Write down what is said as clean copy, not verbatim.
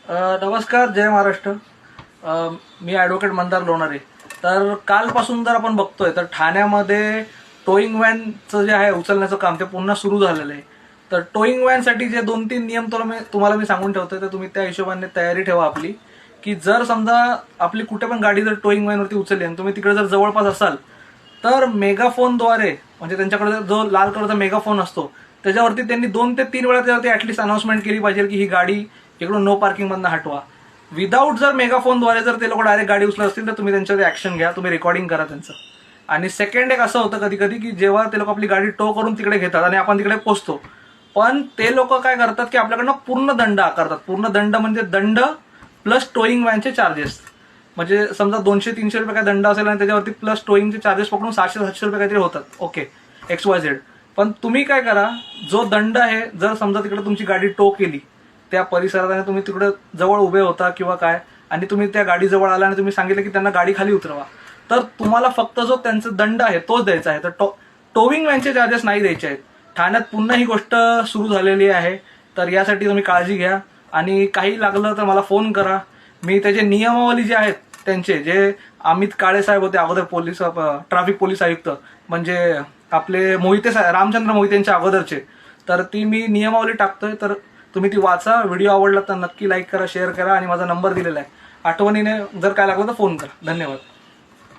नमस्कार, जय महाराष्ट्र. मी ॲडव्होकेट मंदार लोणारे. तर कालपासून जर आपण बघतोय तर ठाण्यामध्ये टोईंग व्हॅनचं जे आहे उचलण्याचं काम ते पुन्हा सुरू झालेलं आहे. तर टोईंग व्हॅनसाठी जे 2-3 नियम तुम्हाला मी सांगून ठेवतोय, तर तुम्ही त्या हिशोबाने तयारी ठेवा आपली. की जर समजा आपली कुठे पण गाडी जर टोईंग व्हॅनवरती उचलली आणि तुम्ही तिकडे जर जवळपास असाल तर मेगाफोनद्वारे, म्हणजे त्यांच्याकडे जो लाल कलरचा मेगाफोन असतो त्याच्यावरती त्यांनी 2 ते 3 वेळा त्यावरती ॲटलिस्ट अनाउन्समेंट केली पाहिजे की ही गाडी इकडून नो पार्किंग मधनं हटवा. विदाऊट जर मेगाफोनद्वारे जर ते लोक डायरेक्ट गाडी उचलत असतील तर तुम्ही त्यांच्यावर ऍक्शन घ्या, तुम्ही रेकॉर्डिंग करा त्यांचं. आणि सेकंड एक असं होतं कधी कधी की जेव्हा ते लोक आपली गाडी टो करून तिकडे घेतात आणि आपण तिकडे पोहोचतो, पण ते लोक काय करतात की आपल्याकडनं पूर्ण दंड आकारतात. पूर्ण दंड म्हणजे दंड प्लस टोईंग व्हॅनचे चार्जेस. म्हणजे समजा 200-300 रुपये काय दंड असेल आणि त्याच्यावरती प्लस टोईंगचे चार्जेस पकडून 700-700 रुपये काहीतरी होतात. Okay, XYZ. पण तुम्ही काय करा, जो दंड आहे, जर समजा तिकडे तुमची गाडी टो केली त्या परिसरात आणि तुम्ही तिकडे जवळ उभे होता किंवा काय, आणि तुम्ही त्या गाडी जवळ आला आणि तुम्ही सांगितलं की त्यांना गाडी खाली उतरवा, तर तुम्हाला फक्त जो त्यांचा दंड आहे तोच द्यायचा आहे. तर टोविंग व्हॅनचे चार्जेस नाही द्यायचे आहेत. ठाण्यात पुन्हा ही गोष्ट सुरू झालेली आहे. तर यासाठी तुम्ही काळजी घ्या आणि काही लागलं तर मला फोन करा. मी त्याचे नियमावली जे आहेत त्यांचे, जे अमित काळे साहेब होते अगोदर पोलीस ट्रॅफिक पोलीस आयुक्त, म्हणजे आपले मोहिते रामचंद्र मोहिते यांच्या अगोदरचे, तर ती मी नियमावली टाकतोय. तर तुम्ही ती वाचा. व्हिडिओ आवडला तर नक्की लाईक करा, शेअर करा आणि माझा नंबर दिलेला आहे. आठवणीने जर काय लागलं तर फोन करा. धन्यवाद.